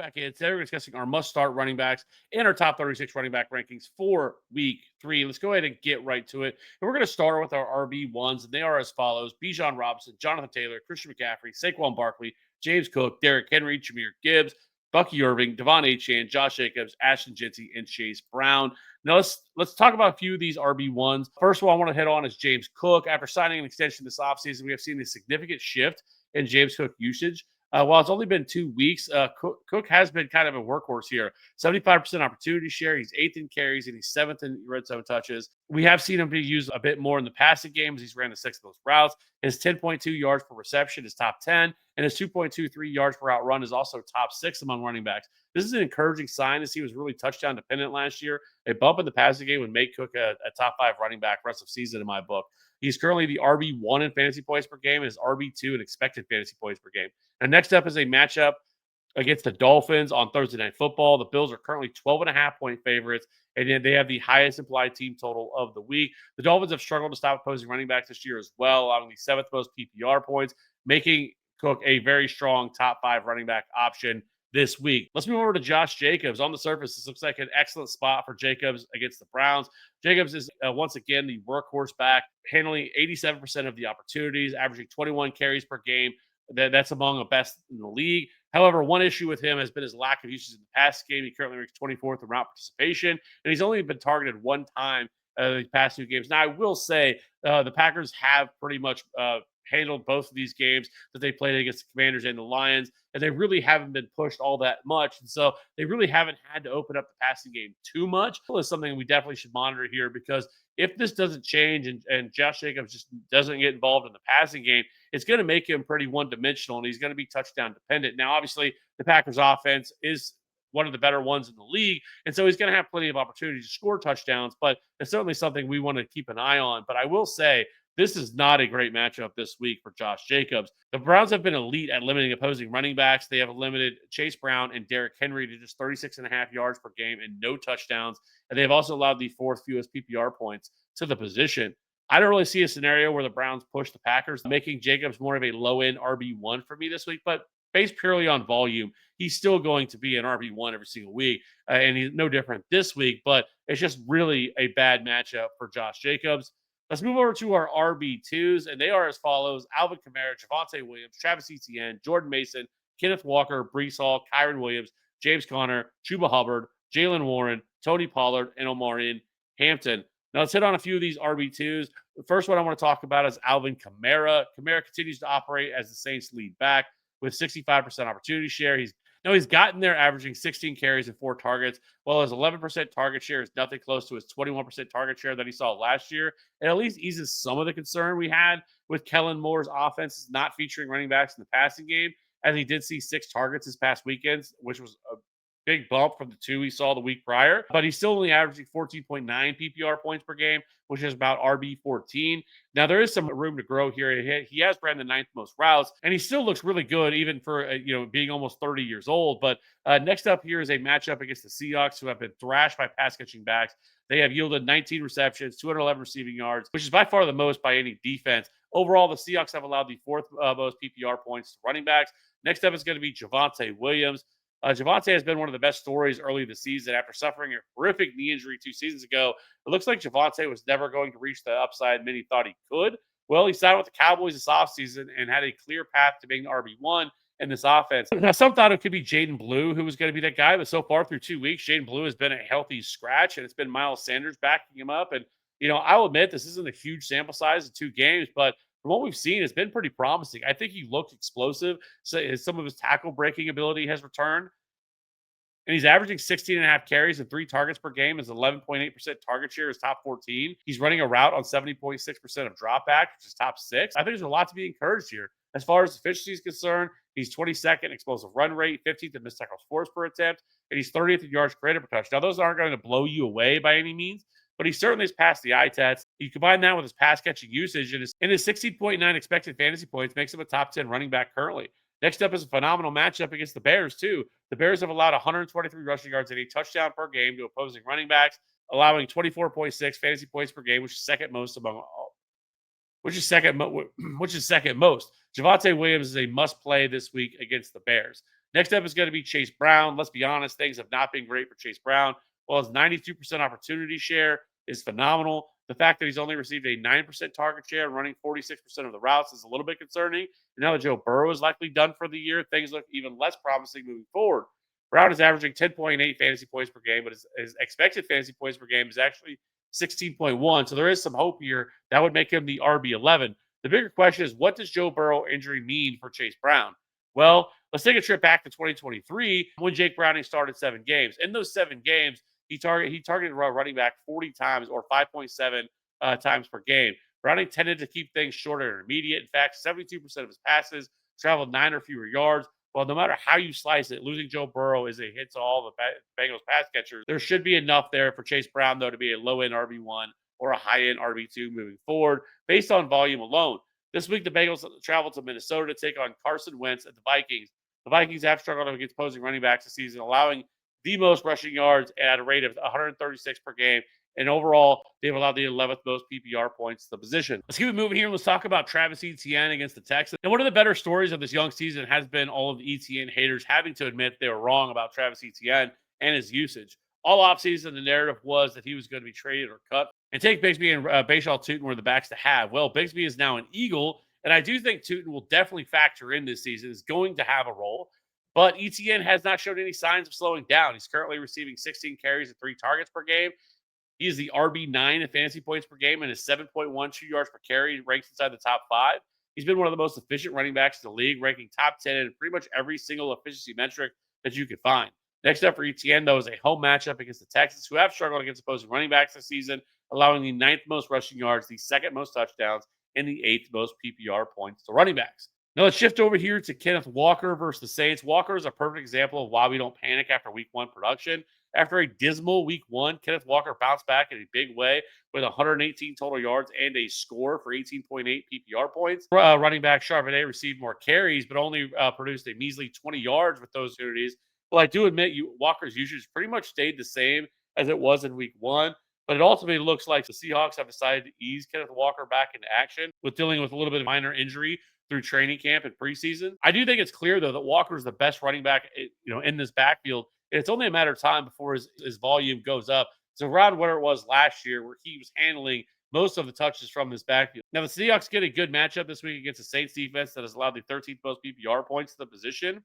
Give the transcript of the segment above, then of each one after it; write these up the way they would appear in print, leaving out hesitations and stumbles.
back in. Today we're discussing our must-start running backs and our top 36 running back rankings for Week 3. Let's go ahead and get right to it. And we're going to start with our RB1s, and they are as follows: Bijan Robinson, Jonathan Taylor, Christian McCaffrey, Saquon Barkley, James Cook, Derrick Henry, Jahmyr Gibbs, Bucky Irving, Devon Etienne, Josh Jacobs, Ashton Jinty, and Chase Brown. Now let's talk about a few of these RB1s. First one I want to hit on is James Cook. After signing an extension this offseason, we have seen a significant shift in James Cook usage. While it's only been 2 weeks, Cook has been kind of a workhorse here. 75% opportunity share. He's 8th in carries, and he's 7th in red zone touches. We have seen him be used a bit more in the passing games. He's ran the 6 of those routes. His 10.2 yards per reception is top 10, and his 2.23 yards per out run is also top 6 among running backs. This is an encouraging sign, as he was really touchdown dependent last year. A bump in the passing game would make Cook a top 5 running back rest of season in my book. He's currently the RB1 in fantasy points per game and is RB2 in expected fantasy points per game. Now, next up is a matchup against the Dolphins on Thursday Night Football. The Bills are currently 12.5-point favorites, and they have the highest implied team total of the week. The Dolphins have struggled to stop opposing running backs this year as well, allowing the 7th most PPR points, making Cook a very strong top 5 running back option this week. Let's move over to Josh Jacobs. On the surface, this looks like an excellent spot for Jacobs against the Browns. Jacobs is once again the workhorse back, handling 87% of the opportunities, averaging 21 carries per game. That's among the best in the league. However, one issue with him has been his lack of usage in the past game. He currently ranks 24th in route participation, and he's only been targeted one time these past 2 games. Now, I will say the Packers have pretty much handled both of these games that they played against the Commanders and the Lions, and they really haven't been pushed all that much. And so they really haven't had to open up the passing game too much. It's something we definitely should monitor here, because if this doesn't change and Josh Jacobs just doesn't get involved in the passing game, it's going to make him pretty one-dimensional, and he's going to be touchdown dependent. Now, obviously, the Packers offense is one of the better ones in the league, and so he's going to have plenty of opportunities to score touchdowns, but it's certainly something we want to keep an eye on. But I will say, this is not a great matchup this week for Josh Jacobs. The Browns have been elite at limiting opposing running backs. They have limited Chase Brown and Derrick Henry to just 36.5 yards per game and no touchdowns. And they've also allowed the 4th fewest PPR points to the position. I don't really see a scenario where the Browns push the Packers, making Jacobs more of a low-end RB1 for me this week. But based purely on volume, he's still going to be an RB1 every single week. And he's no different this week. But it's just really a bad matchup for Josh Jacobs. Let's move over to our RB2s, and they are as follows: Alvin Kamara, Javonte Williams, Travis Etienne, Jordan Mason, Kenneth Walker, Breece Hall, Kyren Williams, James Conner, Chuba Hubbard, Jalen Warren, Tony Pollard, and Omarion Hampton. Now let's hit on a few of these RB2s. The first one I want to talk about is Alvin Kamara. Kamara continues to operate as the Saints' lead back with 65% opportunity share. He's gotten there, averaging 16 carries and 4 targets, while his 11% target share is nothing close to his 21% target share that he saw last year. It at least eases some of the concern we had with Kellen Moore's offense not featuring running backs in the passing game, as he did see 6 targets this past weekend, which was a big bump from the 2 we saw the week prior. But he's still only averaging 14.9 PPR points per game, which is about RB14. Now, there is some room to grow here. He has ran the 9th most routes, and he still looks really good, even for being almost 30 years old. But next up here is a matchup against the Seahawks, who have been thrashed by pass-catching backs. They have yielded 19 receptions, 211 receiving yards, which is by far the most by any defense. Overall, the Seahawks have allowed the 4th most PPR points to running backs. Next up is going to be Javonte Williams. Javonte has been one of the best stories early this season. After suffering a horrific knee injury 2 seasons ago, it looks like Javonte was never going to reach the upside many thought he could. Well, he signed with the Cowboys this offseason and had a clear path to being RB1 in this offense. Now, some thought it could be Jaden Blue who was going to be that guy, but so far through 2 weeks, Jaden Blue has been a healthy scratch, and it's been Miles Sanders backing him up. And, I'll admit this isn't a huge sample size in 2 games, but from what we've seen, it's been pretty promising. I think he looked explosive. So some of his tackle breaking ability has returned. And he's averaging 16.5 carries and 3 targets per game. His 11.8% target share is top 14. He's running a route on 70.6% of dropback, which is top 6. I think there's a lot to be encouraged here. As far as efficiency is concerned, he's 22nd explosive run rate, 15th in missed tackles forced per attempt, and he's 30th in yards created per touch. Now, those aren't going to blow you away by any means, but he certainly has passed the eye test. You combine that with his pass catching usage, and his 16.9 expected fantasy points makes him a top 10 running back currently. Next up is a phenomenal matchup against the Bears, too. The Bears have allowed 123 rushing yards and a touchdown per game to opposing running backs, allowing 24.6 fantasy points per game, which is second most among all. Which is second most. Javonte Williams is a must play this week against the Bears. Next up is going to be Chase Brown. Let's be honest, things have not been great for Chase Brown. While his 92% opportunity share is phenomenal, the fact that he's only received a 9% target share and running 46% of the routes is a little bit concerning. And now that Joe Burrow is likely done for the year, things look even less promising moving forward. Brown is averaging 10.8 fantasy points per game, but his expected fantasy points per game is actually 16.1. So there is some hope here that would make him the RB11. The bigger question is, what does Joe Burrow injury mean for Chase Brown? Well, let's take a trip back to 2023 when Jake Browning started 7 games. In those 7 games, he targeted running back 40 times or 5.7 times per game. Browning tended to keep things short and intermediate. In fact, 72% of his passes traveled 9 or fewer yards. Well, no matter how you slice it, losing Joe Burrow is a hit to all the Bengals pass catchers. There should be enough there for Chase Brown, though, to be a low-end RB1 or a high-end RB2 moving forward based on volume alone. This week, the Bengals traveled to Minnesota to take on Carson Wentz at the Vikings. The Vikings have struggled against opposing running backs this season, allowing the most rushing yards at a rate of 136 per game. And overall, they've allowed the 11th most PPR points to the position. Let's keep it moving here. Let's talk about Travis Etienne against the Texans. And one of the better stories of this young season has been all of the Etienne haters having to admit they were wrong about Travis Etienne and his usage. All offseason, the narrative was that he was going to be traded or cut. And take Bigsby and Bashaw Tutin were the backs to have. Well, Bigsby is now an Eagle, and I do think Tutin will definitely factor in this season, is going to have a role. But Etienne has not showed any signs of slowing down. He's currently receiving 16 carries and 3 targets per game. He is the RB9 in fantasy points per game and is 7.12 yards per carry, ranks inside the top 5. He's been one of the most efficient running backs in the league, ranking top 10 in pretty much every single efficiency metric that you could find. Next up for Etienne, though, is a home matchup against the Texans, who have struggled against opposing running backs this season, allowing the 9th most rushing yards, the 2nd most touchdowns, and the 8th most PPR points to running backs. Now let's shift over here to Kenneth Walker versus the Saints. Walker is a perfect example of why we don't panic after week 1 production. After a dismal week 1, Kenneth Walker bounced back in a big way with 118 total yards and a score for 18.8 PPR points. Running back Charbonnet received more carries, but only produced a measly 20 yards with those opportunities. Well, I do admit Walker's usage pretty much stayed the same as it was in week 1. But it ultimately looks like the Seahawks have decided to ease Kenneth Walker back into action with dealing with a little bit of minor injury through training camp and preseason. I do think it's clear, though, that Walker is the best running back, in this backfield. And it's only a matter of time before his volume goes up. It's around where it was last year, where he was handling most of the touches from this backfield. Now, the Seahawks get a good matchup this week against the Saints defense that has allowed the 13th most PPR points to the position.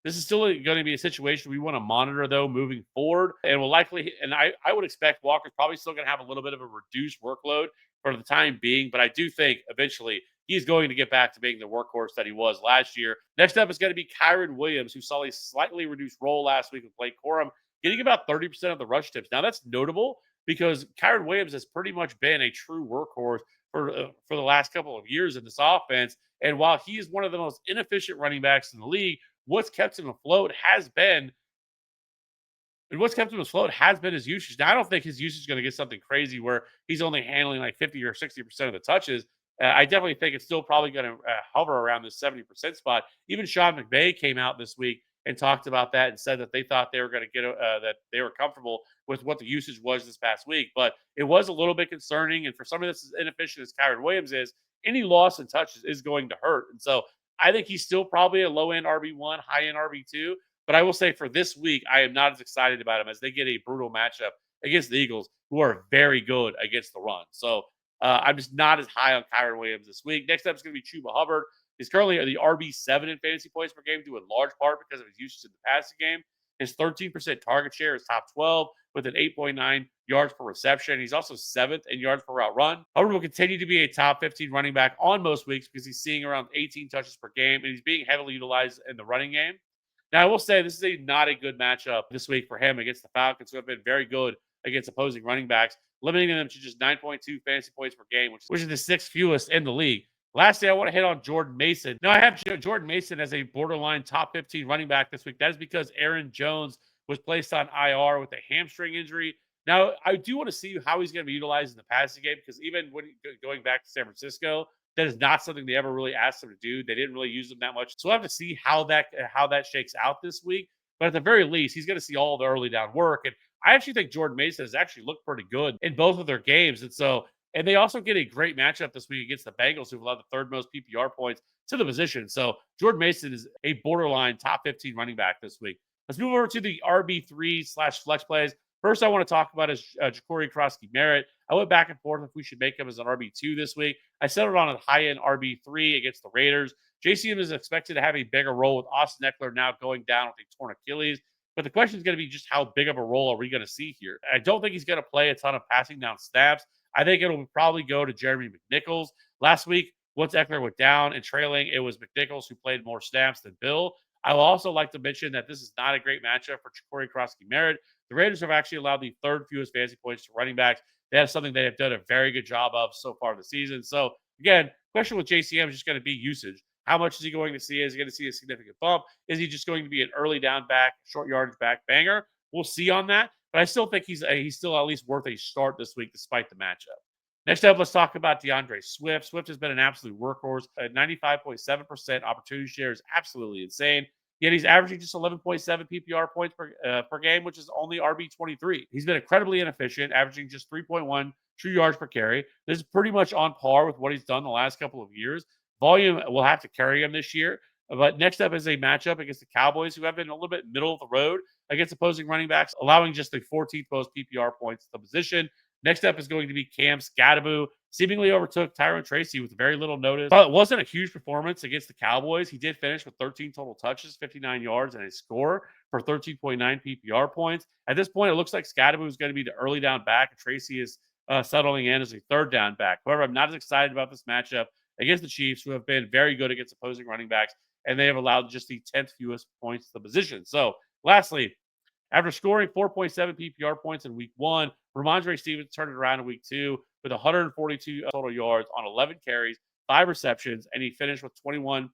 This is still going to be a situation we want to monitor, though, moving forward. And will likely, and I would expect Walker's probably still going to have a little bit of a reduced workload for the time being. But I do think eventually he's going to get back to being the workhorse that he was last year. Next up is going to be Kyren Williams, who saw a slightly reduced role last week with Blake Corum, getting about 30% of the rush tips. Now, that's notable because Kyren Williams has pretty much been a true workhorse for the last couple of years in this offense. And while he is one of the most inefficient running backs in the league, what's kept him afloat has been his usage. Now, I don't think his usage is going to get something crazy where he's only handling like 50 or 60% of the touches. I definitely think it's still probably going to hover around the 70% spot. Even Sean McVay came out this week and talked about that and said that they thought they were going to get that they were comfortable with what the usage was this past week. But it was a little bit concerning. And for somebody that's as inefficient as Kyren Williams is, any loss in touches is going to hurt. And so I think he's still probably a low-end RB1, high-end RB2. But I will say for this week, I am not as excited about him as they get a brutal matchup against the Eagles, who are very good against the run. So I'm just not as high on Kyren Williams this week. Next up is going to be Chuba Hubbard. He's currently the RB7 in fantasy points per game, due in large part because of his usage in the passing game. His 13% target share is top 12 with an 8.9 yards per reception. He's also 7th in yards per route run. Hubbard will continue to be a top 15 running back on most weeks because he's seeing around 18 touches per game, and he's being heavily utilized in the running game. Now, I will say this is not a good matchup this week for him against the Falcons, who have been very good against opposing running backs, limiting them to just 9.2 fantasy points per game, which is the 6th fewest in the league. Lastly, I want to hit on Jordan Mason. Now, I have Jordan Mason as a borderline top 15 running back this week. That is because Aaron Jones was placed on IR with a hamstring injury. Now, I do want to see how he's going to be utilized in the passing game because even when going back to San Francisco, that is not something they ever really asked him to do. They didn't really use him that much. So we'll have to see how that shakes out this week. But at the very least, he's going to see all the early down work. And I actually think Jordan Mason has actually looked pretty good in both of their games. And so And they also get a great matchup this week against the Bengals, who've allowed the third most PPR points to the position. So Jordan Mason is a borderline top 15 running back this week. Let's move over to the RB3/flex plays. First, I want to talk about is Jacory, Croskey, Merritt. I went back and forth if we should make him as an RB2 this week. I settled on a high-end RB3 against the Raiders. JCM is expected to have a bigger role with Austin Eckler now going down with a torn Achilles. But the question is going to be just how big of a role are we going to see here? I don't think he's going to play a ton of passing down snaps. I think it'll probably go to Jeremy McNichols. Last week, once Eckler went down and trailing, it was McNichols who played more snaps than Bill. I will also like to mention that this is not a great matchup for Jacory, Croskey, Merritt. The Raiders have actually allowed the third fewest fantasy points to running backs. That is something they have done a very good job of so far this season. So, again, question with JCM is just going to be usage. How much is he going to see? Is he going to see a significant bump? Is he just going to be an early down back, short yardage back banger? We'll see on that. But I still think he's still at least worth a start this week despite the matchup. Next up, let's talk about DeAndre Swift. Swift has been an absolute workhorse. A 95.7% opportunity share is absolutely insane. Yet he's averaging just 11.7 PPR points per game, which is only RB23. He's been incredibly inefficient, averaging just 3.1 true yards per carry. This is pretty much on par with what he's done the last couple of years. Volume will have to carry him this year. But next up is a matchup against the Cowboys, who have been a little bit middle of the road against opposing running backs, allowing just the 14th most PPR points at the position. Next up is going to be Cam Skattebo. Seemingly overtook Tyrone Tracy with very little notice, but it wasn't a huge performance against the Cowboys. He did finish with 13 total touches, 59 yards, and a score for 13.9 PPR points. At this point, it looks like Skattebo is going to be the early down back, and Tracy is settling in as a third down back. However, I'm not as excited about this matchup against the Chiefs, who have been very good against opposing running backs, and they have allowed just the 10th fewest points to the position. So, lastly, after scoring 4.7 PPR points in week 1, Rhamondre Stevenson turned it around in week 2 with 142 total yards on 11 carries, 5 receptions, and he finished with 21.2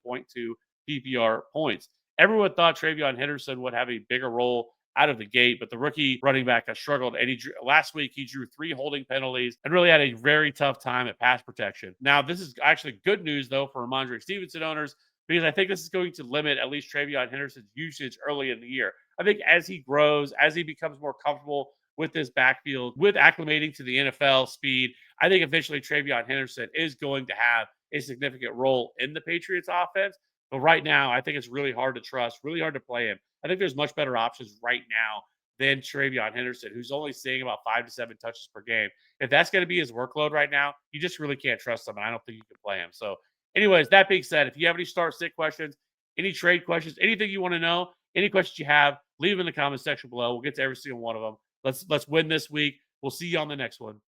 PPR points. Everyone thought TreVeyon Henderson would have a bigger role out of the gate, but the rookie running back has struggled. And last week, he drew 3 holding penalties and really had a very tough time at pass protection. Now, this is actually good news, though, for Rhamondre Stevenson owners, because I think this is going to limit at least TreVeyon Henderson's usage early in the year. I think as he grows, as he becomes more comfortable with this backfield, with acclimating to the NFL speed, I think eventually TreVeyon Henderson is going to have a significant role in the Patriots offense. But right now, I think it's really hard to trust, really hard to play him. I think there's much better options right now than TreVeyon Henderson, who's only seeing about 5 to 7 touches per game. If that's going to be his workload right now, you just really can't trust him, and I don't think you can play him. So anyways, that being said, if you have any start-sit questions, any trade questions, anything you want to know, any questions you have, leave them in the comment section below. We'll get to every single one of them. Let's win this week. We'll see you on the next one.